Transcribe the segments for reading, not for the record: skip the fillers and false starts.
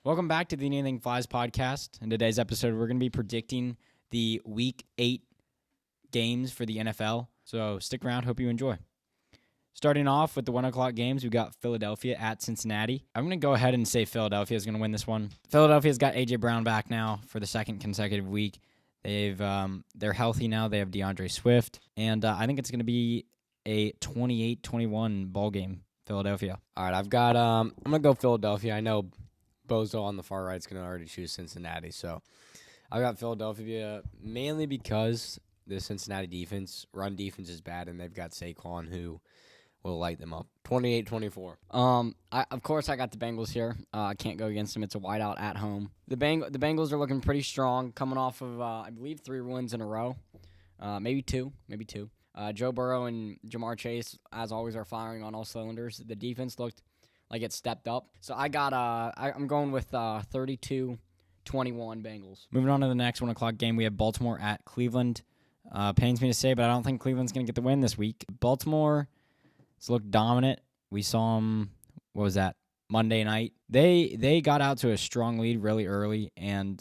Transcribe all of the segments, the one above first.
Welcome back to the Anything Flies podcast. In today's episode, we're going to be predicting the Week 8 games for the NFL. So stick around. Hope you enjoy. Starting off with the 1 o'clock games, we got Philadelphia at Cincinnati. I'm going to go ahead and say Philadelphia is going to win this one. Philadelphia's got A.J. Brown back now for the second consecutive week. They're healthy now. They have DeAndre Swift. And I think it's going to be a 28-21 ball game, Philadelphia. All right, I'm going to go Philadelphia. I know Bozo on the far right is going to already choose Cincinnati, so I've got Philadelphia mainly because the Cincinnati run defense is bad, and they've got Saquon who will light them up. 28-24. Of course, I got the Bengals here. I can't go against them. It's a whiteout at home. The Bengals are looking pretty strong, coming off of, I believe, 3 wins in a row. Maybe two. Joe Burrow and Jamar Chase, as always, are firing on all cylinders. The defense looked like it stepped up. So I'm going with 32-21 Bengals. Moving on to the next 1 o'clock game, we have Baltimore at Cleveland. Pains me to say, but I don't think Cleveland's going to get the win this week. Baltimore has looked dominant. We saw them, Monday night. They got out to a strong lead really early, and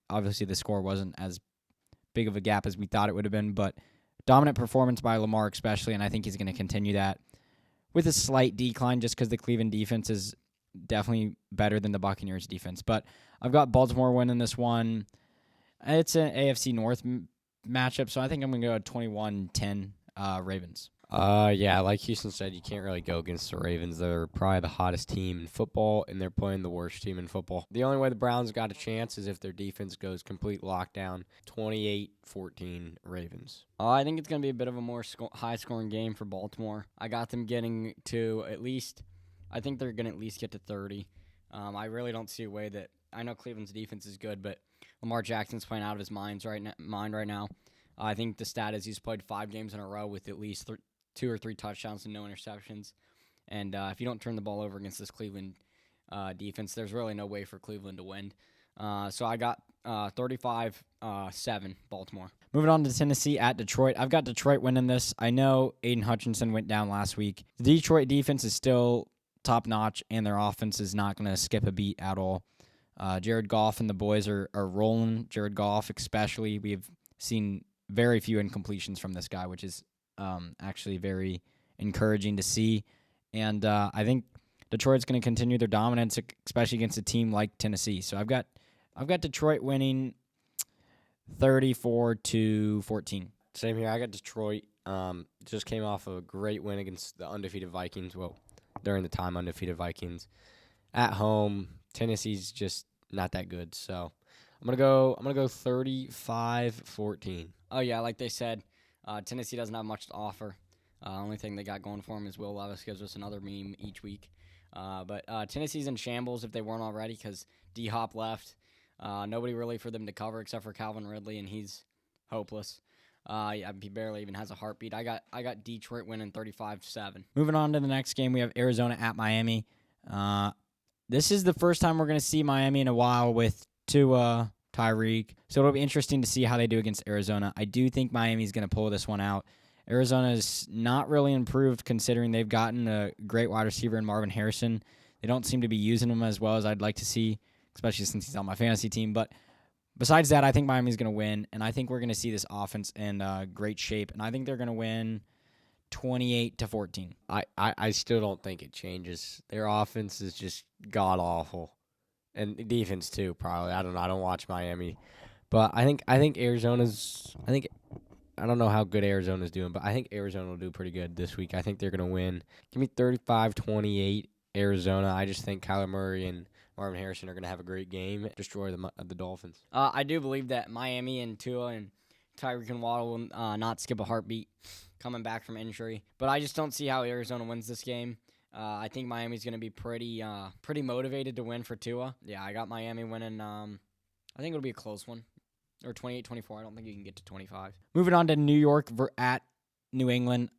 obviously the score wasn't as big of a gap as we thought it would have been, but dominant performance by Lamar especially, and I think he's going to continue that with a slight decline just because the Cleveland defense is definitely better than the Buccaneers defense. But I've got Baltimore winning this one. It's an AFC North matchup, so I think I'm going to go 21-10 Ravens. Yeah, like Houston said, you can't really go against the Ravens. They're probably the hottest team in football, and they're playing the worst team in football. The only way the Browns got a chance is if their defense goes complete lockdown. 28-14 Ravens. I think it's going to be a bit of a more high-scoring game for Baltimore. I got them getting to I think they're going to at least get to 30. I really don't see a way that, I know Cleveland's defense is good, but Lamar Jackson's playing out of his mind right now. I think the stat is he's played 5 games in a row with at least 2 or 3 touchdowns and no interceptions. And if you don't turn the ball over against this Cleveland defense, there's really no way for Cleveland to win. So I got 35-7 Baltimore. Moving on to Tennessee at Detroit. I've got Detroit winning this. I know Aiden Hutchinson went down last week. The Detroit defense is still top-notch, and their offense is not going to skip a beat at all. Jared Goff and the boys are rolling. Jared Goff especially. We have seen very few incompletions from this guy, which is actually very encouraging to see. And I think Detroit's going to continue their dominance, especially against a team like Tennessee. So I've got Detroit winning 34-14. Same here. I got Detroit. Just came off a great win against the undefeated Vikings. Well, during the time, undefeated Vikings. At home, Tennessee's just not that good. So I'm gonna go 35-14. Oh yeah, like they said, Tennessee doesn't have much to offer. Only thing they got going for them is Will Levis gives us another meme each week. But Tennessee's in shambles if they weren't already because D-Hop left. Nobody really for them to cover except for Calvin Ridley, and he's hopeless. He barely even has a heartbeat. I got Detroit winning 35-7. Moving on to the next game, we have Arizona at Miami. This is the first time we're going to see Miami in a while with Tua, Tyreek. So it'll be interesting to see how they do against Arizona. I do think Miami's going to pull this one out. Arizona is not really improved considering they've gotten a great wide receiver in Marvin Harrison. They don't seem to be using him as well as I'd like to see, especially since he's on my fantasy team. But besides that, I think Miami's going to win, and I think we're going to see this offense in great shape, and I think they're going to win 28-14. I still don't think it changes. Their offense is just god-awful. And defense, too, probably. I don't know. I don't watch Miami. But I think Arizona's – I don't know how good Arizona's doing, but I think Arizona will do pretty good this week. I think they're going to win. Give me 35-28 Arizona. I just think Kyler Murray and Marvin Harrison are going to have a great game, destroy the Dolphins. I do believe that Miami and Tua and Tyreek and Waddle will not skip a heartbeat coming back from injury. But I just don't see how Arizona wins this game. I think Miami's going to be pretty motivated to win for Tua. Yeah, I got Miami winning. I think it'll be a close one. Or 28-24. I don't think you can get to 25. Moving on to New York at New England.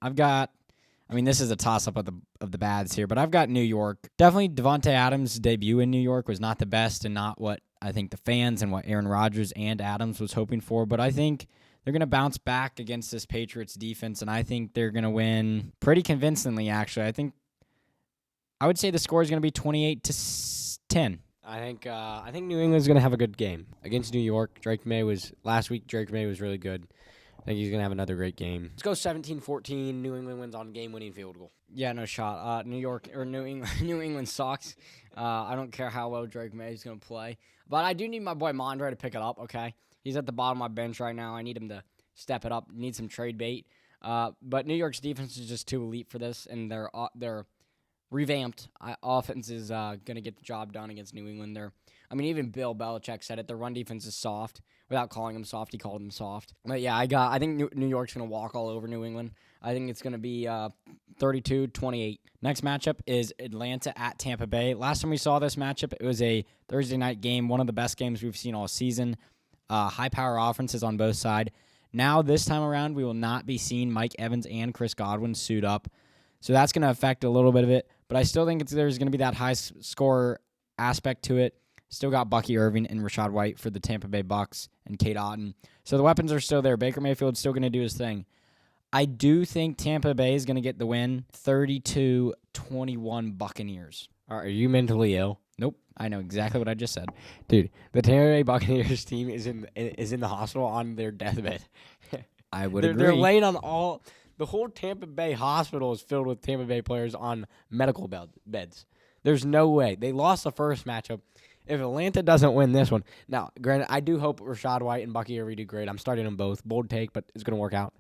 This is a toss-up of the bads here, but I've got New York. Definitely Devontae Adams' debut in New York was not the best and not what I think the fans and what Aaron Rodgers and Adams was hoping for, but I think they're going to bounce back against this Patriots defense, and I think they're going to win pretty convincingly, actually. I would say the score is going to be 28-10. I think New England's gonna have a good game against New York. Last week. Drake May was really good. I think he's gonna have another great game. Let's go 17-14. New England wins on game-winning field goal. Yeah, no shot. New England, New England sucks. I don't care how well Drake May is going to play. But I do need my boy Mondre to pick it up, okay? He's at the bottom of my bench right now. I need him to step it up. Need some trade bait. But New York's defense is just too elite for this, and their revamped offense is going to get the job done against New England. Even Bill Belichick said it. Their run defense is soft. Without calling them soft, he called them soft. But yeah, I think New York's going to walk all over New England. I think it's going to be 32-28. Next matchup is Atlanta at Tampa Bay. Last time we saw this matchup, it was a Thursday night game, one of the best games we've seen all season. High-power offenses on both sides. Now, this time around, we will not be seeing Mike Evans and Chris Godwin suit up. So that's going to affect a little bit of it. But I still think there's going to be that high-score aspect to it. Still got Bucky Irving and Rachaad White for the Tampa Bay Bucks and Kate Otten. So the weapons are still there. Baker Mayfield's still going to do his thing. I do think Tampa Bay is going to get the win, 32-21 Buccaneers. Are you mentally ill? Nope. I know exactly what I just said. Dude, the Tampa Bay Buccaneers team is in the hospital on their deathbed. I would agree. They're laying on the whole Tampa Bay hospital is filled with Tampa Bay players on medical beds. There's no way. They lost the first matchup. If Atlanta doesn't win this one, now, granted, I do hope Rachaad White and Bucky Irving do great. I'm starting them both. Bold take, but it's going to work out.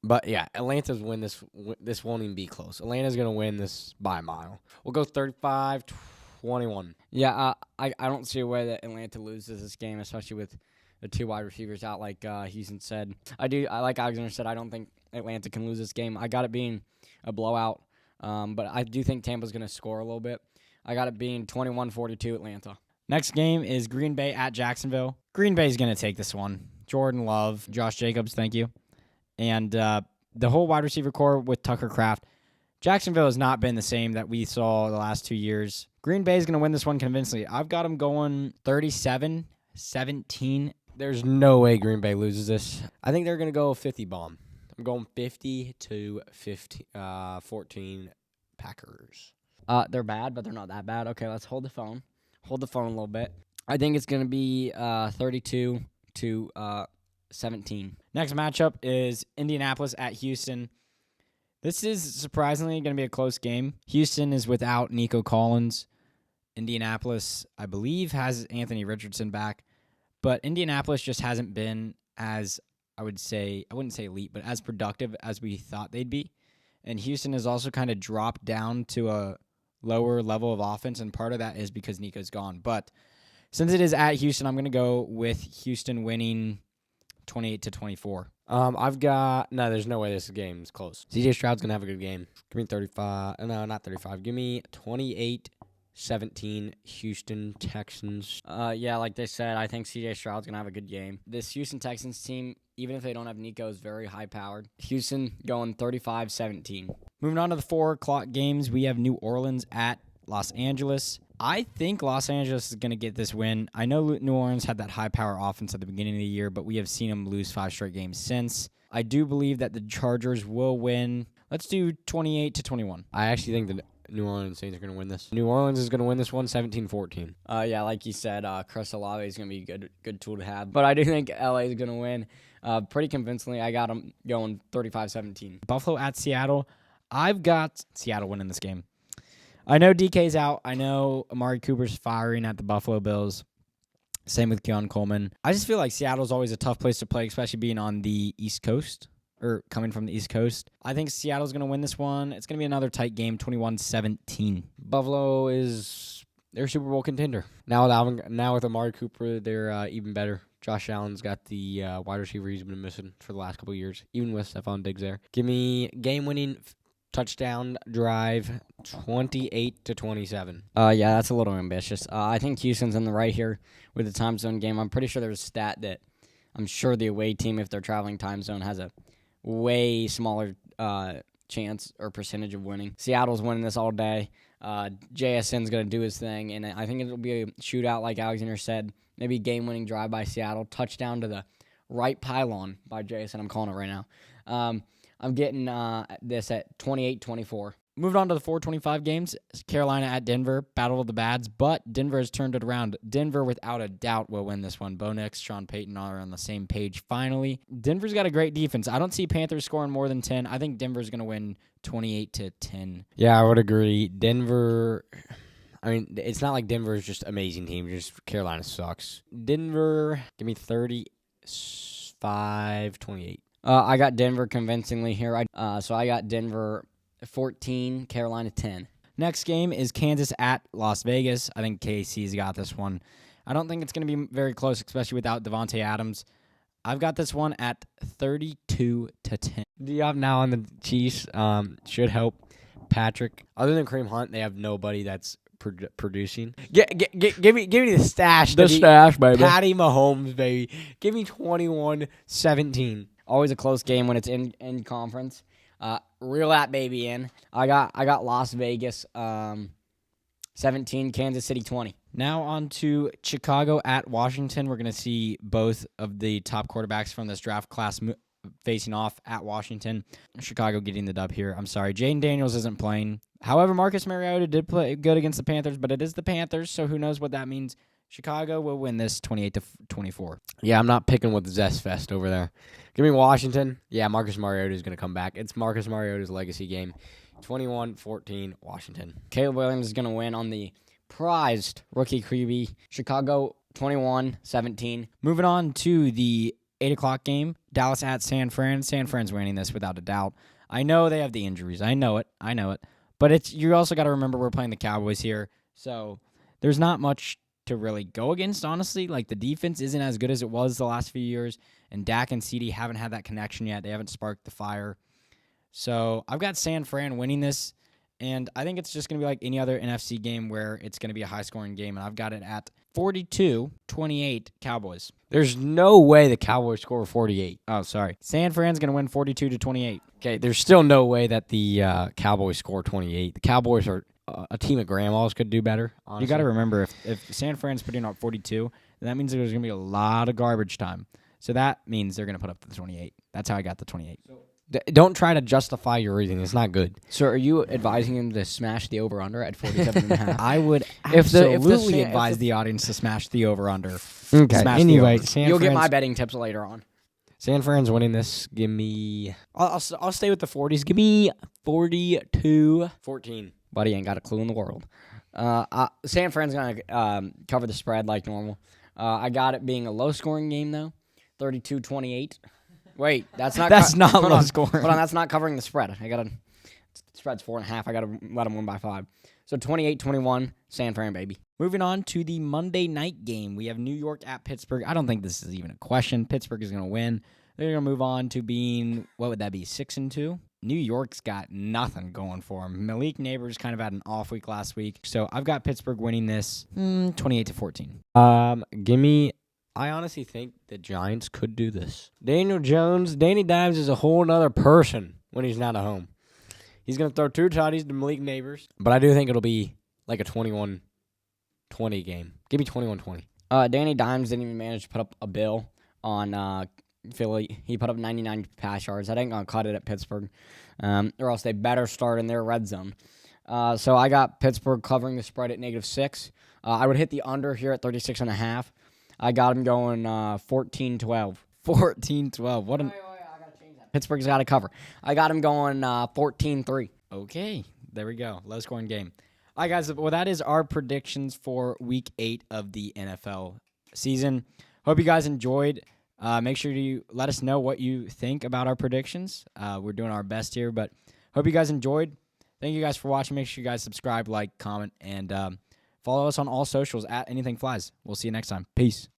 But yeah, Atlanta's win this. This won't even be close. Atlanta's going to win this by a mile. We'll go 35-21. Yeah, I don't see a way that Atlanta loses this game, especially with the two wide receivers out, like Houston said. Like Alexander said, I don't think Atlanta can lose this game. I got it being a blowout, but I do think Tampa's going to score a little bit. I got it being 21-42 Atlanta. Next game is Green Bay at Jacksonville. Green Bay's going to take this one. Jordan Love, Josh Jacobs, thank you. And the whole wide receiver core with Tucker Kraft. Jacksonville has not been the same that we saw the last 2 years. Green Bay's going to win this one convincingly. I've got them going 37-17. There's no way Green Bay loses this. I think they're going to go 50 bomb. I'm going 50-14 Packers. They're bad, but they're not that bad. Okay, let's hold the phone. Hold the phone a little bit. I think it's going to be 32-17. Next matchup is Indianapolis at Houston. This is surprisingly going to be a close game. Houston is without Nico Collins. Indianapolis, I believe, has Anthony Richardson back. But Indianapolis just hasn't been as, I wouldn't say elite, but as productive as we thought they'd be. And Houston has also kind of dropped down to a lower level of offense, and part of that is because Nico's gone. But since it is at Houston, I'm going to go with Houston winning 28-24. There's no way this game is close. CJ Stroud's going to have a good game. Give me 35. No, not 35. Give me 28-17 Houston Texans. Yeah, like they said, I think CJ Stroud's going to have a good game. This Houston Texans team, even if they don't have Nico, is very high-powered. Houston going 35-17. Moving on to the 4 o'clock games, we have New Orleans at Los Angeles. I think Los Angeles is going to get this win. I know New Orleans had that high-power offense at the beginning of the year, but we have seen them lose 5 straight games since. I do believe that the Chargers will win. Let's do 28-21. I actually think the New Orleans Saints are going to win this. New Orleans is going to win this one 17-14. Yeah, like you said, Chris Olave is going to be a good tool to have. But I do think LA is going to win pretty convincingly. I got them going 35-17. Buffalo at Seattle. I've got Seattle winning this game. I know DK's out. I know Amari Cooper's firing at the Buffalo Bills. Same with Keon Coleman. I just feel like Seattle's always a tough place to play, especially being on the East Coast, or coming from the East Coast. I think Seattle's going to win this one. It's going to be another tight game, 21-17. Buffalo is their Super Bowl contender. Now with Amari Cooper, they're even better. Josh Allen's got the wide receiver he's been missing for the last couple of years, even with Stephon Diggs there. Give me game-winning touchdown drive, 28-27. Yeah, that's a little ambitious. I think Houston's in the right here with the time zone game. I'm pretty sure there's a stat that I'm sure the away team, if they're traveling time zone, has a way smaller chance or percentage of winning. Seattle's winning this all day. JSN's going to do his thing, and I think it'll be a shootout like Alexander said. Maybe game-winning drive by Seattle, touchdown to the right pylon by JSN. I'm calling it right now. I'm getting this at 28-24. Moving on to the 425 games, Carolina at Denver, battle of the bads, but Denver has turned it around. Denver, without a doubt, will win this one. Bo Nix, Sean Payton are on the same page finally. Denver's got a great defense. I don't see Panthers scoring more than 10. I think Denver's going to win 28-10. Yeah, I would agree. Denver, I mean, it's not like Denver is just an amazing team. Just Carolina sucks. Denver, give me 35-28. I got Denver convincingly here. So I got Denver 14, Carolina 10. Next game is Kansas at Las Vegas. I think KC's got this one. I don't think it's going to be very close, especially without Devontae Adams. I've got this one at 32-10. Diop now on the Chiefs should help Patrick. Other than Kareem Hunt, they have nobody that's producing. Give me the stash. The stash, baby. Patty Mahomes, baby. Give me 21-17. Always a close game when it's in conference. Reel that baby in. I got Las Vegas 17, Kansas City 20. Now on to Chicago at Washington. We're going to see both of the top quarterbacks from this draft class facing off at Washington. Chicago getting the dub here. I'm sorry. Jayden Daniels isn't playing. However, Marcus Mariota did play good against the Panthers, but it is the Panthers, so who knows what that means. Chicago will win this 28-24. Yeah, I'm not picking with Zest Fest over there. Give me Washington. Yeah, Marcus Mariota is going to come back. It's Marcus Mariota's legacy game. 21-14, Washington. Caleb Williams is going to win on the prized rookie QB. Chicago 21-17. Moving on to the 8 o'clock game, Dallas at San Fran. San Fran's winning this without a doubt. I know they have the injuries. I know it. But you also got to remember we're playing the Cowboys here, so there's not much to really go against, honestly. Like, the defense isn't as good as it was the last few years, and Dak and CD haven't had that connection yet. They haven't sparked the fire. So I've got San Fran winning this, and I think it's just going to be like any other NFC game where it's going to be a high-scoring game, and I've got it at 42-28 Cowboys. There's no way the Cowboys score 48. Oh, sorry. San Fran's going to win 42-28. Okay, there's still no way that the Cowboys score 28. The Cowboys are a team of grandmas, could do better, honestly. You got to remember, if San Fran's putting up 42, then that means there's going to be a lot of garbage time. So that means they're going to put up the 28. That's how I got the 28. Don't try to justify your reasoning. It's not good. So are you advising him to smash the over-under at 47.5? I would absolutely advise the audience to smash the over-under. Okay, anyway, you'll get my betting tips later on. San Fran's winning this. Give me... I'll stay with the 40s. Give me 42-14. Buddy ain't got a clue in the world. San Fran's going to cover the spread like normal. I got it being a low-scoring game, though. 32-28. Wait, that's not low scoring. Hold on, that's not covering the spread. The spread's 4.5. I got to let them win by 5. So 28-21, San Fran, baby. Moving on to the Monday night game. We have New York at Pittsburgh. I don't think this is even a question. Pittsburgh is going to win. They're going to move on to being, what would that be, 6-2? New York's got nothing going for them. Malik Neighbors kind of had an off week last week. So I've got Pittsburgh winning this 28-14. Give me... I honestly think the Giants could do this. Danny Dimes is a whole nother person when he's not at home. He's going to throw 2 tutties to Malik Neighbors, but I do think it'll be like a 21-20 game. Give me 21-20. Danny Dimes didn't even manage to put up a bill on Philly. He put up 99 pass yards. That ain't going to cut it at Pittsburgh, or else they better start in their red zone. So I got Pittsburgh covering the spread at -6. I would hit the under here at 36.5. I got him going 14-12. 14-12. What an... Wait, I got to change that. Pittsburgh's got to cover. I got him going 14-3. Okay, there we go. Low-scoring game. All right, guys, well, that is our predictions for Week 8 of the NFL season. Hope you guys enjoyed. Make sure you let us know what you think about our predictions. We're doing our best here, but hope you guys enjoyed. Thank you guys for watching. Make sure you guys subscribe, like, comment, and follow us on all socials at Anything Flies. We'll see you next time. Peace.